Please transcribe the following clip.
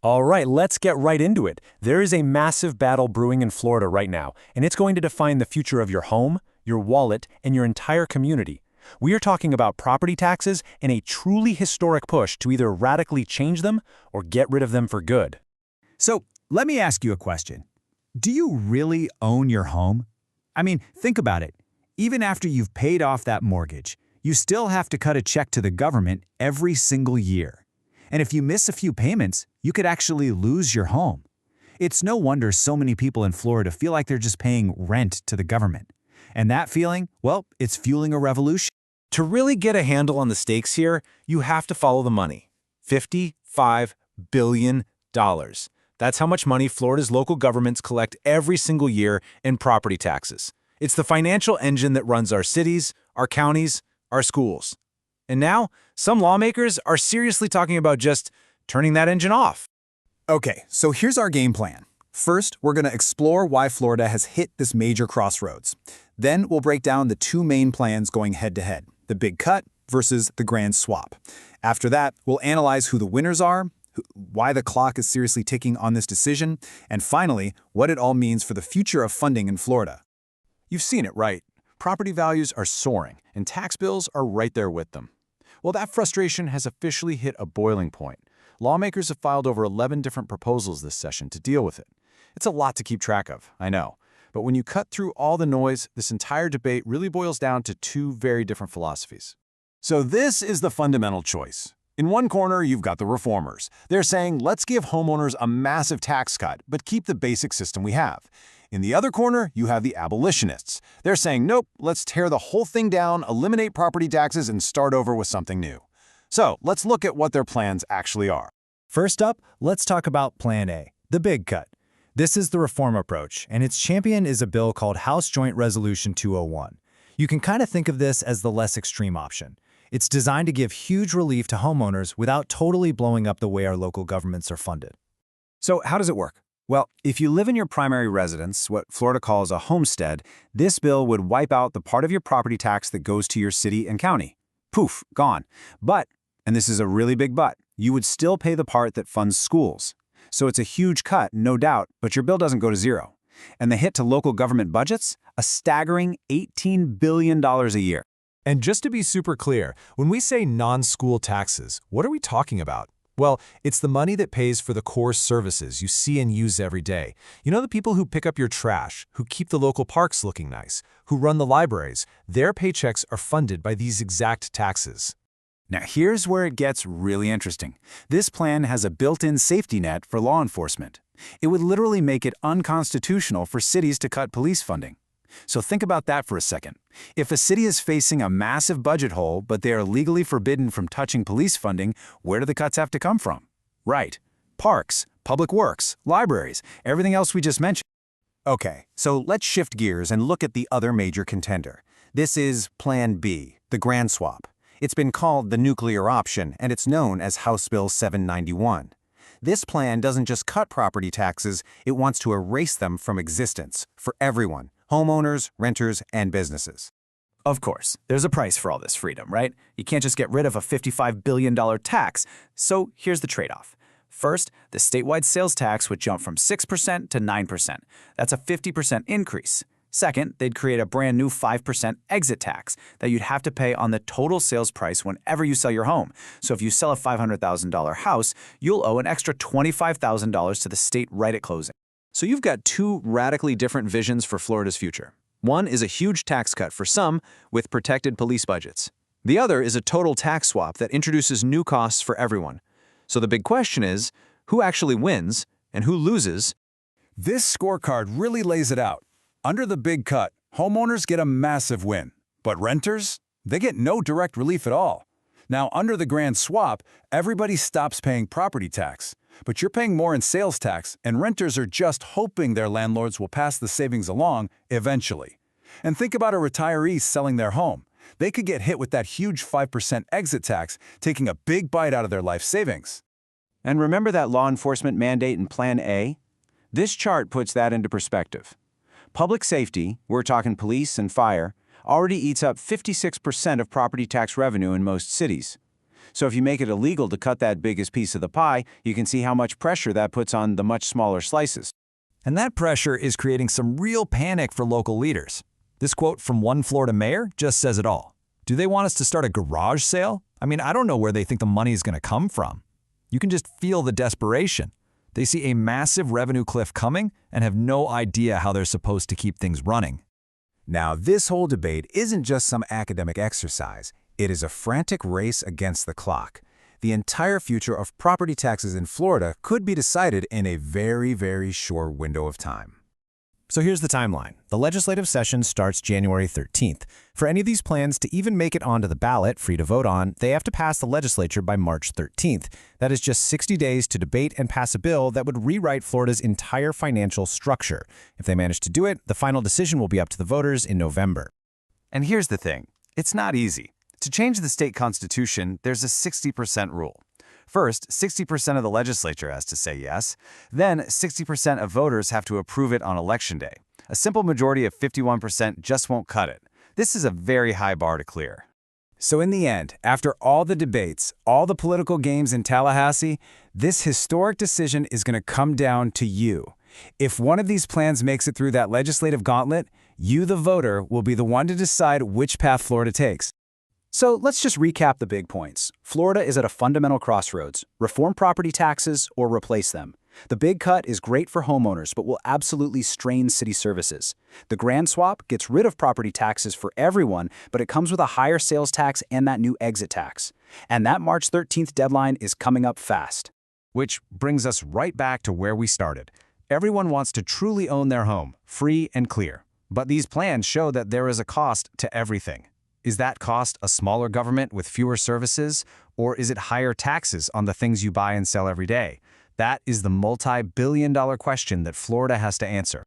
All right, let's get right into it. There is a massive battle brewing in Florida right now, and it's going to define the future of your home, your wallet, and your entire community. We are talking about property taxes and a truly historic push to either radically change them or get rid of them for good. So, let me ask you a question. Do you really own your home? I mean, think about it. Even after you've paid off that mortgage, you still have to cut a check to the government every single year. And if you miss a few payments, you could actually lose your home. It's no wonder so many people in Florida feel like they're just paying rent to the government. And that feeling, well, it's fueling a revolution. To really get a handle on the stakes here, you have to follow the money. $55 billion. That's how much money Florida's local governments collect every single year in property taxes. It's the financial engine that runs our cities, our counties, our schools. And now, some lawmakers are seriously talking about just turning that engine off. Okay, so here's our game plan. First, we're going to explore why Florida has hit this major crossroads. Then we'll break down the two main plans going head-to-head, the big cut versus the grand swap. After that, we'll analyze who the winners are, why the clock is seriously ticking on this decision, and finally, what it all means for the future of funding in Florida. You've seen it, right? Property values are soaring, and tax bills are right there with them. Well, that frustration has officially hit a boiling point. Lawmakers have filed over 11 different proposals this session to deal with it. It's a lot to keep track of, I know. But when you cut through all the noise, this entire debate really boils down to two very different philosophies. So this is the fundamental choice. In one corner, you've got the reformers. They're saying, let's give homeowners a massive tax cut, but keep the basic system we have. In the other corner, you have the abolitionists. They're saying, nope, let's tear the whole thing down, eliminate property taxes, and start over with something new. So let's look at what their plans actually are. First up, let's talk about Plan A, the big cut. This is the reform approach, and its champion is a bill called House Joint Resolution 201. You can kind of think of this as the less extreme option. It's designed to give huge relief to homeowners without totally blowing up the way our local governments are funded. So how does it work? Well, if you live in your primary residence, what Florida calls a homestead, this bill would wipe out the part of your property tax that goes to your city and county. Poof, gone. But, and this is a really big but, you would still pay the part that funds schools. So it's a huge cut, no doubt, but your bill doesn't go to zero. And the hit to local government budgets? A staggering $18 billion a year. And just to be super clear, when we say non-school taxes, what are we talking about? Well, it's the money that pays for the core services you see and use every day. You know, the people who pick up your trash, who keep the local parks looking nice, who run the libraries, their paychecks are funded by these exact taxes. Now here's where it gets really interesting. This plan has a built-in safety net for law enforcement. It would literally make it unconstitutional for cities to cut police funding. So think about that for a second. If a city is facing a massive budget hole, but they are legally forbidden from touching police funding, where do the cuts have to come from? Right. Parks, public works, libraries, everything else we just mentioned. Okay, so let's shift gears and look at the other major contender. This is Plan B, the grand swap. It's been called the nuclear option, and it's known as House Bill 791. This plan doesn't just cut property taxes, it wants to erase them from existence for everyone. Homeowners, renters, and businesses. Of course, there's a price for all this freedom, right? You can't just get rid of a $55 billion tax. So here's the trade-off. First, the statewide sales tax would jump from 6% to 9%. That's a 50% increase. Second, they'd create a brand new 5% exit tax that you'd have to pay on the total sales price whenever you sell your home. So if you sell a $500,000 house, you'll owe an extra $25,000 to the state right at closing. So you've got two radically different visions for Florida's future. One is a huge tax cut for some with protected police budgets. The other is a total tax swap that introduces new costs for everyone. So the big question is, who actually wins and who loses? This scorecard really lays it out. Under the big cut, homeowners get a massive win, but renters, they get no direct relief at all. Now, under the grand swap, everybody stops paying property tax, but you're paying more in sales tax, and renters are just hoping their landlords will pass the savings along eventually. And think about a retiree selling their home. They could get hit with that huge 5% exit tax, taking a big bite out of their life savings. And remember that law enforcement mandate in Plan A? This chart puts that into perspective. Public safety, we're talking police and fire, already eats up 56% of property tax revenue in most cities. So if you make it illegal to cut that biggest piece of the pie, you can see how much pressure that puts on the much smaller slices. And that pressure is creating some real panic for local leaders. This quote from one Florida mayor just says it all. Do they want us to start a garage sale? I mean, I don't know where they think the money is going to come from. You can just feel the desperation. They see a massive revenue cliff coming and have no idea how they're supposed to keep things running. Now, this whole debate isn't just some academic exercise. It is a frantic race against the clock. The entire future of property taxes in Florida could be decided in a very, very short window of time. So here's the timeline. The legislative session starts January 13th. For any of these plans to even make it onto the ballot, free to vote on, they have to pass the legislature by March 13th. That is just 60 days to debate and pass a bill that would rewrite Florida's entire financial structure. If they manage to do it, the final decision will be up to the voters in November. And here's the thing. It's not easy. To change the state constitution, there's a 60% rule. First, 60% of the legislature has to say yes. Then, 60% of voters have to approve it on Election Day. A simple majority of 51% just won't cut it. This is a very high bar to clear. So in the end, after all the debates, all the political games in Tallahassee, this historic decision is going to come down to you. If one of these plans makes it through that legislative gauntlet, you, the voter, will be the one to decide which path Florida takes. So let's just recap the big points. Florida is at a fundamental crossroads. Reform property taxes or replace them. The big cut is great for homeowners, but will absolutely strain city services. The grand swap gets rid of property taxes for everyone, but it comes with a higher sales tax and that new exit tax. And that March 13th deadline is coming up fast. Which brings us right back to where we started. Everyone wants to truly own their home, free and clear. But these plans show that there is a cost to everything. Is that cost a smaller government with fewer services, or is it higher taxes on the things you buy and sell every day? That is the multi-billion-dollar question that Florida has to answer.